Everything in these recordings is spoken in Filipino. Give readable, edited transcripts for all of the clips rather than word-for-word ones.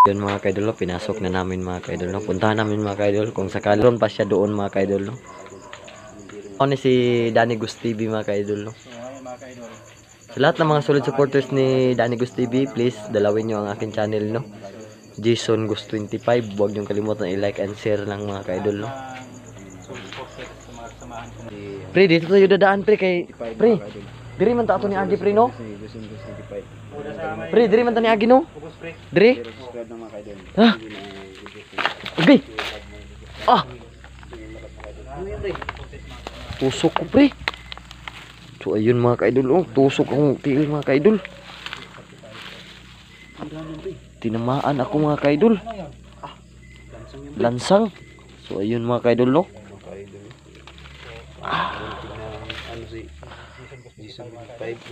Yun mga kaidol, no? Pinasok na namin mga kaidol, no? Puntahan namin mga kaidol kung sakali doon pa siya doon mga kaidol, no? Ako ni si Danny Gus TV mga kaidol, no? Sa lahat ng mga solid supporters ni Danny Gus TV, please dalawin nyo ang akin channel, no? Jason Gus 25. Huwag nyo kalimutan i-like and share lang mga kaidol, no? Pre, dito tayo dadaan pre kay pre. Diri man ta ato ni Agi pre, no? Pre, diri man ta ni Agi, no? Diri? Ah. Okay. Ah. Tusok ko pre. So ayun mga kaidol, oh, tusok akong tiil mga kaidol. Tinamaan ako mga kaidol. Lansang. So ayun mga kaidol, no.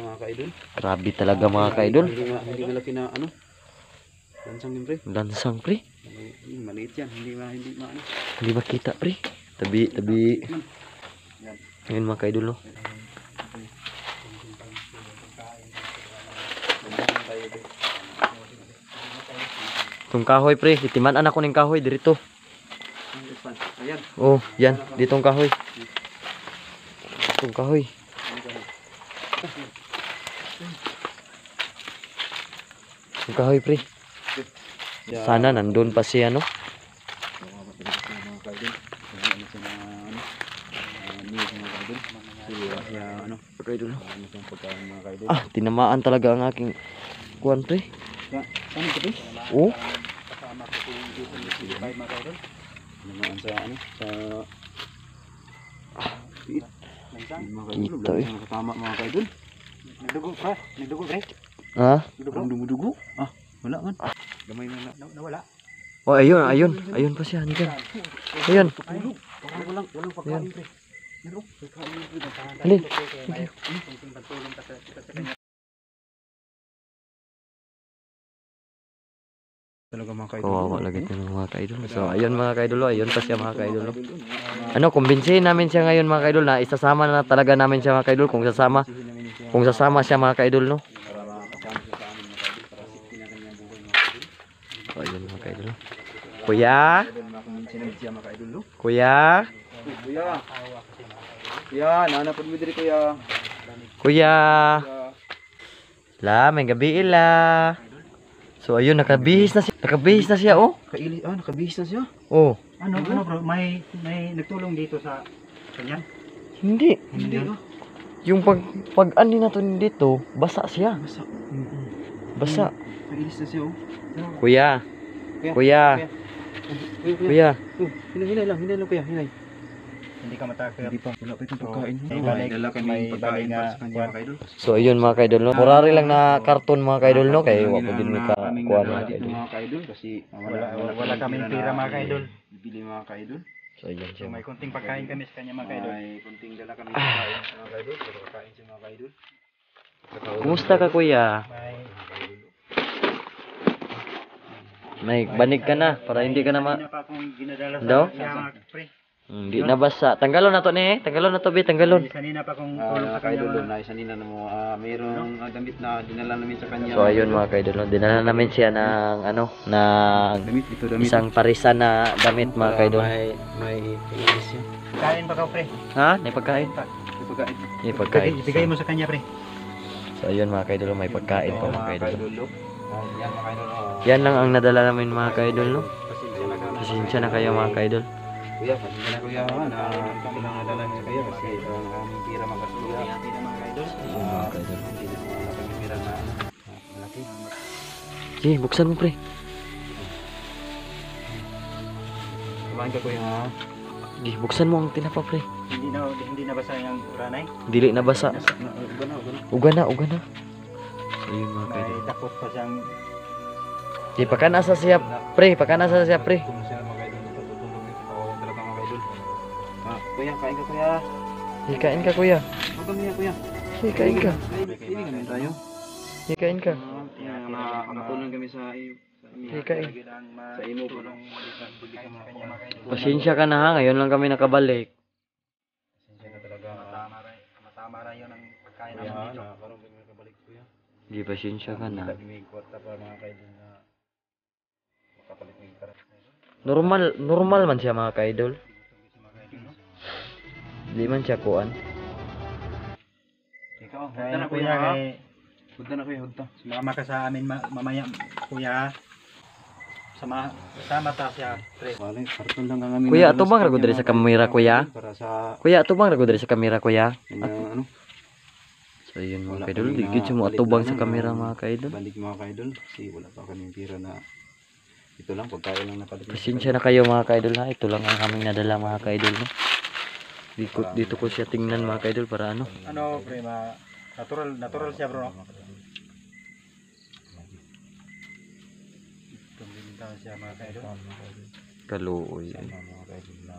Mga kaidol. Grabe talaga mga kaidol. Hindi malaki na ano. Lansang yun pre. Lansang pre. Maliit yan. Hindi maano. Hindi makita pre. Tabi. Ayun mga kaidol, no. Itong kahoy pre, itiman anak ko ng kahoy dirito. Ayan. Oh, yan, ditong kahoy. Itong kahoy. Itong kahoy pre. Sana nandun pa siya, no? Ah, tinamaan talaga ang aking kuwan pre. Oh. Naman sa ano sa Kita eh. Tama mga kaidol. Nagdugo pa, nagdugo pre. Ha? Dugo. Ah, wala man. Gamay man nawala. Oh, ayun pa siya, Nika. Ayun. Walang pagkain pre. Alin? Talaga mga kaidol. Kawawa lagi ito ng mga kaidol. So, ayun mga kaidol, ayun pa siya mga kaidol. Ano, kumbinsihin namin siya ngayon mga kaidol na isasama na talaga namin siya mga kaidol kung sasama siya mga kaidol, no? So, ayun mga kaidol. Kuya? Kuya? Kuya, nanapod mo diri kuya. Kuya? La, may gabi ila. So ayun, nakabihis na siya, oh. Nakabihis na siya. Oh. Ano bro, may nagtulong dito sa kanya? Hindi. Hindi. Yung pag-ani na to dito, basa siya. Basa. Nailis na siya oh. Kuya. Kuya. Hinay lang kuya, hinay. Hindi ka matakot. Hindi pa, wala pa itong pagkain. May Dala kami may pagkain balik para sa kanya mga kaidol. So ayun mga kaidol, no. Murari lang na karton mga kaidol, no, kay wa po din ka kuan mga kaidol. Mga kaidol kasi Wala kaming pira mga kaidol. Bibili mga kaidol. So ayun So siya. may kunting pagkain kami sa kanya mga kaidol. May kunting dala kami pagkain mga kaidol. Pero pagkain siya mga kaidol. Kumusta ka kuya? May banig ka na para hindi ka na Hindi na pa akong ginadala Daw? sa kanya mga pre. Hindi na basa. Tanggalon na to ni. Tanggalon na to bi, tanggalon. Sanina pa akong tulong sa Mga kanya. kaidol na isa nila na mo mayroong damit na dinala namin sa kanya. So ayun mga kaidol, no. Dinala namin siya ng ano, damit damit. isang parisan na damit mga kaidol. May pagkain siya. Kain pa ka pre. Ha? May pagkain? May pagkain. May pagkain. Ibigay mo sa kanya pre. So ayun mga kaidol, may pagkain pa mga kaidol. Yan mga kaidol. Yan lang ang nadala namin mga kaidol, no. Pasensya na kayo mga kaidol. Kuya, pasensya na kuya na kami lang nadala sa kaya kasi ang aming pira magkasuya. Hindi na mga kaidol. Ayun mga kaidol. Hindi na kami pira na malaki. Sige, buksan mo pre. Kumain ka kuya ha. Sige, buksan mo ang tinapa pre. Hindi na basa yung uranay. Dili na basa. Uga na. Uga na. So ayun mga May kaidol. takot pa siyang Sige, pakanasa siya pre. Pakanasa siya pre. Kuya, kain ka kuya. Sige, kain ka kuya. Huwag kami kuya. Sige, kain ka. Hindi kami tayo. Sige, kain ka. Nakatulong kami sa iyo. Sige, kain. Sa imo. Pasensya ka na ha. Ngayon lang kami nakabalik. matama ra yun ang pagkain Kuya, namin dito. parang may kabalik kuya. Hindi, pasensya ka na. May kwarta pa mga kaidol na Normal man siya mga ka-idol. Di man siya kuan. Ikaw, Kaya hudta na kuya, kuya ha. kay Hudta na kuya, hudta. sumama ka sa amin mamaya kuya. Sama ta siya, pre. Wala, karton lang ang amin. Kuya, ato bang rago diri sa kamera, kuya? Para sa Kuya, ato bang rago diri sa kamera, kuya? kanya, ano, So yun Wala mga ka-idol, kami di gid mo na atubang balik sa na, kamera ano, mga ka-idol. balik mga ka-idol. Kasi wala pa kaming pira na ito lang, pagkain lang napalit. Pasensya na kayo mga ka-idol ha. Ito lang ang aming nadala mga ka-idol no. Dito ko siya tingnan mga ka-idol para ano. Ano, pre, natural siya, bro. Tumilitaw siya mga kaidol. Kaluoy. Mga ka-idol na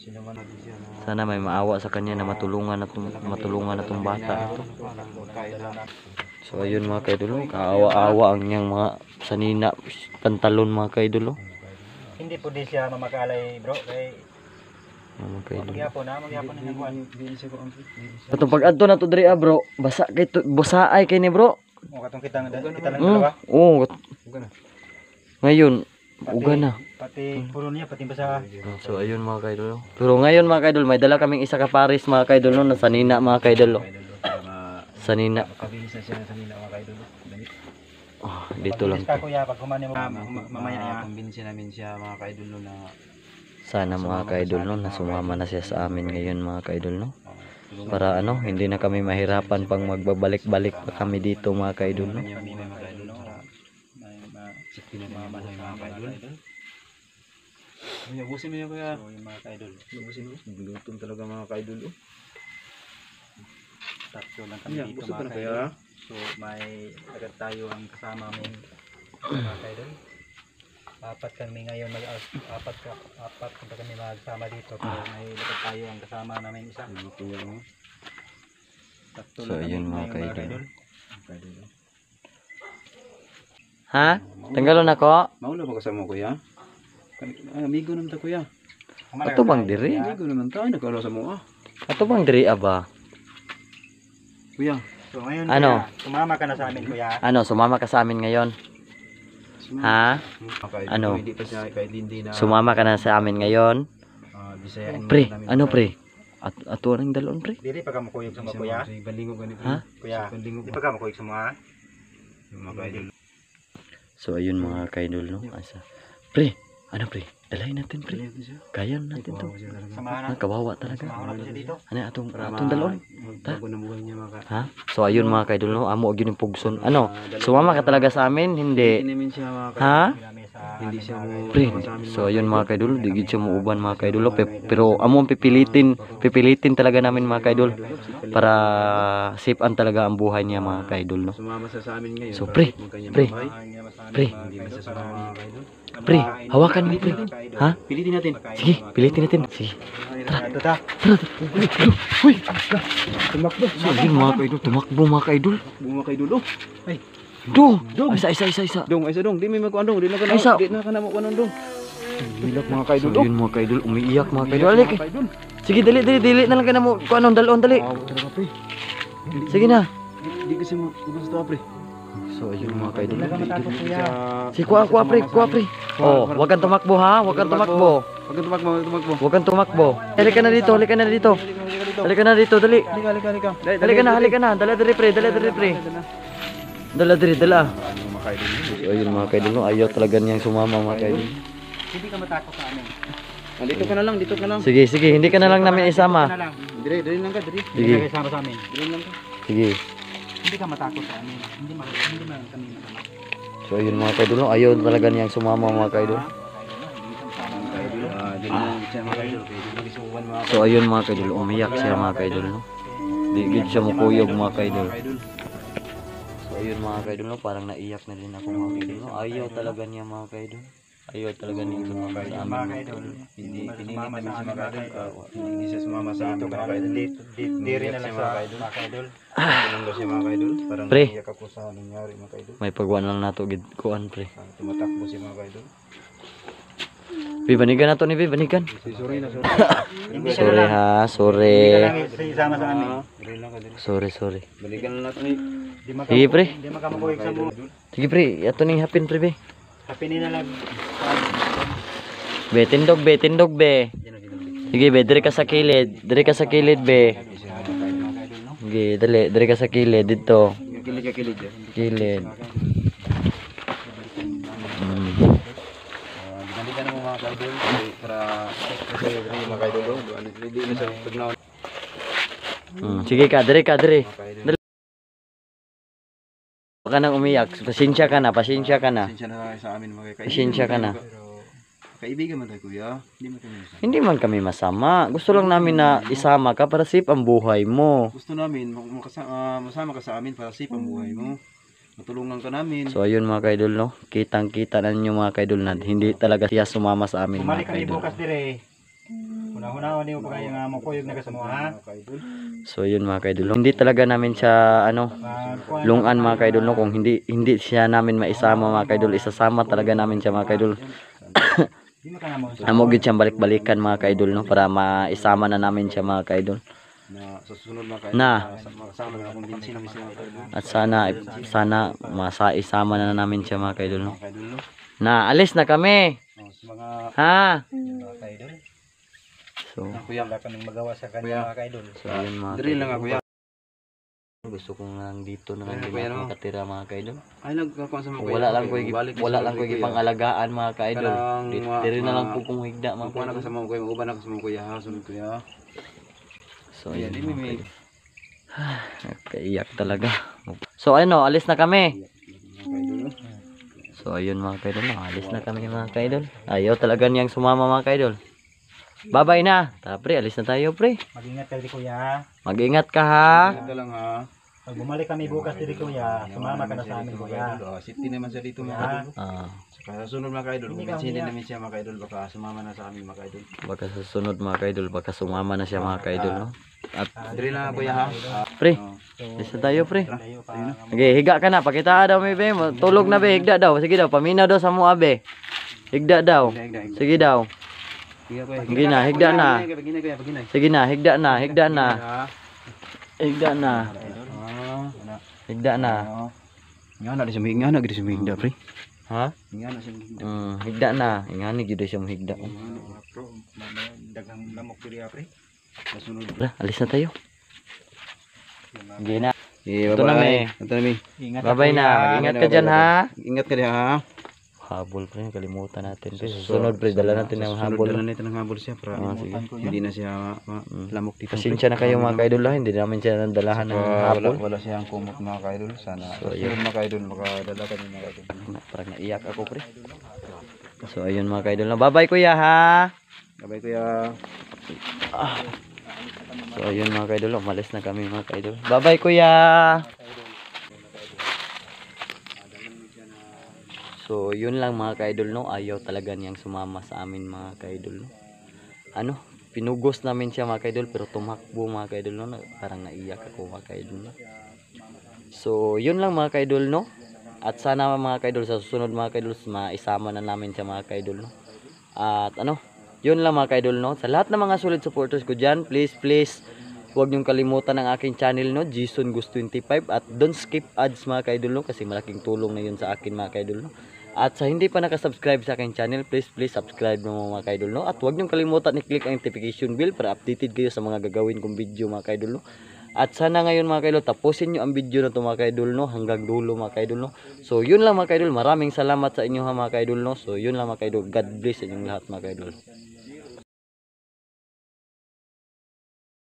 sino man natin siya na Sana may maawa sa kanya na matulungan na tong bata ito. pagkain lang. So ayun mga ka-idol, no? Kaawa-awa ang niyang mga sanina pantalon mga ka-idol. No? Hindi po di siya mamakalay, bro. Kay Mga ka-idol. maghapon na kuan. Hindi siya ko ang Katong pag-adto na to diri bro, basa kay busaay kay ni bro. O katong kita lang dalawa. Oo, Uga na. ngayon uga na. Pati puro niya, pati basa. So ayun mga ka-idol. No? Pero ngayon mga ka-idol, may dala kaming isa ka paris mga ka-idol no, na sanina mga ka-idol. No? Sanina. Makabilis na siya sa nila mga ka-idol. Dali. Oh, dito lang. Ka kuya pag humani mo mamaya niya. Kumbinsin namin siya mga ka-idol no, na Sana mga ka-idol no, na sumama na siya sa amin ngayon mga ka-idol no. Para ano, hindi na kami mahirapan pang magbabalik-balik pa kami dito mga ka-idol no. kanya mga ka-idol no. Sakti na mga ka-idol. Ay, abusin mo yan kuya. So yung mga kaidol, Abusin mo. Glutong talaga mga ka-idol. Oh. tatlo lang kami Kanya, dito gusto ka mga na kaidol. kaya? So may agad tayo ang kasama namin mga kaidol. Apat kami ngayon apat punta kami magsama dito. Pero may agad tayo ang kasama namin isa. Kuya mo. Tatlo So, lang kami ayun, mga ngayon, kaidol. Ka-idol. Ha? Tanggalon ako? Maula ba kasama mo kuya? Amigo naman ta kuya. Ato bang diri? Amigo naman ta. Nagkaroon sa mo ah. Ato bang diri aba? Kuya. So ngayon Ano? kuya, sumama ka na sa amin kuya. Ano, sumama ka sa amin ngayon? Ha? Ano? Hindi pa siya kahit hindi na. Sumama ka na sa amin ngayon? Bisayain Pre, ano pre? Ato ang dalon pre? Dili pa ka makuyog sa mga kuya. Balingog ganito. Ha? Kuya, Balingog di pa ka makuyog sa mga. mga ka-idol. So ayun mga ka-idol no. Asa. Pre, ano pre? Dalahin natin pre. Kaya natin to. Samahan na. Kawawa talaga. Samahan natin siya dito. Ano atong dalon? Bago na buhay niya mga Ha? So ayun mga ka-idol no, amo og yun yung pugson. Ano? Sumama ka talaga sa amin? Hindi. namin siya mga Ha? Kami sa Hindi siya mo Pre, so ayun mga ka-idol, di gid siya muuban mga ka-idol, pero amo ang pipilitin talaga namin mga ka-idol para safe-an talaga ang buhay niya mga ka-idol no. sumama sa amin ngayon. So pre, pre, pre, Hindi na siya sumama mga ka-idol. pre, hawakan mo pre. Ha? Pilitin natin. Sige, pilitin natin. Sige. Ito ta. Uy! Tumakbo. So ayun mga ka-idol, tumakbo mga ka-idol. Bunga kay Dulo. Do! Isa. Dong, ay sa dong, di may magkuan dong, di na ka Ay, sa- na, di na ka na mo kuan dong. Bilak mga kay So Dulo. yun mga ka-idol, umiiyak mga ka-idol. Alik. Kaidol. Sige, dali na lang ka na mo. Kung anong dalon, dali. Talaga pre. Sige na. Di kasi mo gusto pre. So ayun mga ka-idol. Talaga matakot kuya. Si kuha pre. Oh, wag kang tumakbo ha, wag kang tumakbo. Pag tumakbo. Huwag kang tumakbo. Halika na dito. Halika na dito, dali. Halika. Halika na. Dala diri pre. Dala. Mga kaidol. So ayun mga kaidol, no? Ayaw talaga niyang sumama mga kaidol. Hindi ka matakot sa amin. Dito ka na lang. Sige, hindi ka na lang namin isama. Na lang. Dire lang ka, dire. Sige, Hindi ka sama sa amin. Dire lang ka. sige. Hindi ka matakot sa amin. Hindi man kami masama. So ayun mga kaidol, no? Ayaw talaga niyang sumama mga kaidol. Di mo siya mga kaidol. Di mo gisuwan mga So ayun mga kaidol, umiyak siya mga kaidol, no? Di gid siya mukuyog mga kaidol. So ayun mga kaidol, no? Parang naiyak na din ako mga kaidol, no? Ayaw talaga niya mga kaidol. Ayaw talaga niyang sumama sa amin. Mga kaidol. Hindi pinilit sumama namin sa si amin, mga mga kaidol. Hindi siya sumama sa amin mga kaidol. Diri na lang sa mga kaidol. Tulong daw siya mga kaidol. Parang Pre. naiyak ako sa nangyari mga kaidol. May pagwan lang nato gid kuan pre. Tumatakbo si mga kaidol. Banigan na to ni Banigan. Sorry na. Hindi ka Sorry na lang. ha, Hindi ka sorry. lang isama sa amin. Dire lang ka dire. Sorry. Balikan na natin eh. Di maka- Sige, pre. Di makamukuyog sa mo. Sige pre, ato ning hapin pre be. Happy na lang. Be, tindog be, tindog be. Sige be, diri ka sa kilid. Diri ka sa kilid be. Sige, dali, diri ka sa kilid dito. Kilid ka kilid. Kilid. Ginalikan mo mga kaidol para kasi mga kaidol hindi na sa pagnaon Sige ka, diri ka, diri. mga kaidol. Dali. Huwag ka nang umiyak. Pasensya ka na, pasensya ka na. Pasensya na sa amin mga kaidol. Pasensya ka na. Kaibigan man tayo kuya. Hindi man kami masama. Hindi man kami masama. Gusto lang namin na isama ka para safe ang buhay mo. Gusto namin masama ka sa amin para safe ang buhay mo. Matulungan ka namin. So ayun mga kaidol no. Kitang-kita na ninyo mga kaidol na hindi talaga siya sumama sa amin Bumalik mga kami kaidol. bukas dire. Una-una ni mo pa kayo nga mo kuyog na kasama ha. Mga kaidol. So yun mga kaidol. Hindi talaga namin siya lungan mga kaidol no. Kung hindi siya namin maisama mga kaidol, isasama talaga namin siya mga kaidol. Di mo ka na mo. Amo gid siyang balik-balikan mga kaidol no para maisama na namin siya mga kaidol. Na sa susunod mga kaidol. Na. Makasama na akong binsin namin sila mga kaidol. At sana maisama na namin siya mga kaidol no. Mga kaidol no. Na alis na kami. Sa mga Ha. Mga kaidol. So Kuya wala kaming magawa sa kanya mga kaidol. so ayun mga diri lang ako kuya. gusto ko lang dito na Ayun, hindi kuya, na no? makatira mga kaidol. Ay nagkakuan sa mga Kung kuya. wala lang ko Balik wala sa lang ko mga kuya. ipangalagaan mga kaidol. Kanang, Diri na lang mga- po kung higda mga Magkuhan ako kaidol. sa mga kuya, mag-uban ako sa mga kuya ha, sunod kuya. So Ayan, ayun di mga may kaidol. Kaiyak talaga. So ano, alis na kami. mga kaidol no. So ayun mga kaidol, no, alis na kami mga kaidol. Ayaw talaga niyang sumama mga kaidol. Bye-bye na. Tara pre, alis na tayo pre. Mag-ingat kayo kuya. Mag-ingat ka ha. Ito lang ha. Pag bumalik kami bukas diri kuya, sumama ka na sa amin kuya. Safety naman siya dito mga kaidol. Ah, Saka sunod mga kaidol, Hindi kung ka binsinin umiyak. namin siya mga kaidol, baka sumama na sa amin mga kaidol. baka sa sunod mga kaidol, baka sumama na siya mga kaidol, no? At Diri lang kuya ha. pre, Oh. alis na tayo pre. Tayo pa. Okay, higa ka na. Pakita daw may be. Tulog na be, higda daw. Sige daw, paminaw daw sa mua be. Higda daw. Sige daw. Sige na, higda na. Paginay kuya, paginay. Sige na, higda na, higda na. Higda na. Higda na. Nga na di siya mahigda, nga na di siya mahigda pre. Ha? Nga na siya mahigda. Higda na. Ingani gyud siya mo higda. Bro, dagang lamok diri pre. Nasunod. Tara, alis na tayo. Sige na. Ito na, me. Ito na mi. Ingat Bye-bye na. Mag-ingat ka dyan ha. Ingat ka diha ha. Habol pre, kalimutan natin pre. Susunod pre, dala natin ng Habol habol. na natin ng habol siya para sige. hindi na siya lamok dito. Pasensya na kayo mga kaidol ha. Hindi namin siya nandalahan ng habol. Wala siyang kumot mga kaidol. Sana. So, So, yun. mga kaidol makadala ka mga kaidol. Parang naiyak ako pre. So ayun mga kaidol na. Bye-bye kuya ha. Bye kuya. So ayun mga kaidol, umalis na kami mga kaidol. Bye-bye kuya. So yun lang mga kaidol no. Ayaw talaga niyang sumama sa amin mga kaidol no. Ano, pinugos namin siya mga kaidol pero tumakbo mga kaidol no. Parang naiyak ako mga kaidol no. So yun lang mga kaidol no. At sana mga kaidol sa susunod mga kaidol maisama na namin siya mga kaidol no. At ano, yun lang mga kaidol no. Sa lahat ng mga solid supporters ko dyan, please huwag niyong kalimutan ang aking channel no, Jason Gus 25, at don't skip ads mga kaidol no, kasi malaking tulong na yun sa akin mga kaidol no. At sa hindi pa nakasubscribe sa aking channel, please subscribe mo mga kaidol no. At huwag niyong kalimutan i-click ang notification bell para updated kayo sa mga gagawin kong video mga kaidol no. At sana ngayon mga kaidol, tapusin nyo ang video na to mga kaidol no, hanggang dulo mga kaidol no. So yun lang mga kaidol, maraming salamat sa inyo ha mga kaidol no. So yun lang mga kaidol, God bless sa inyong lahat mga kaidol.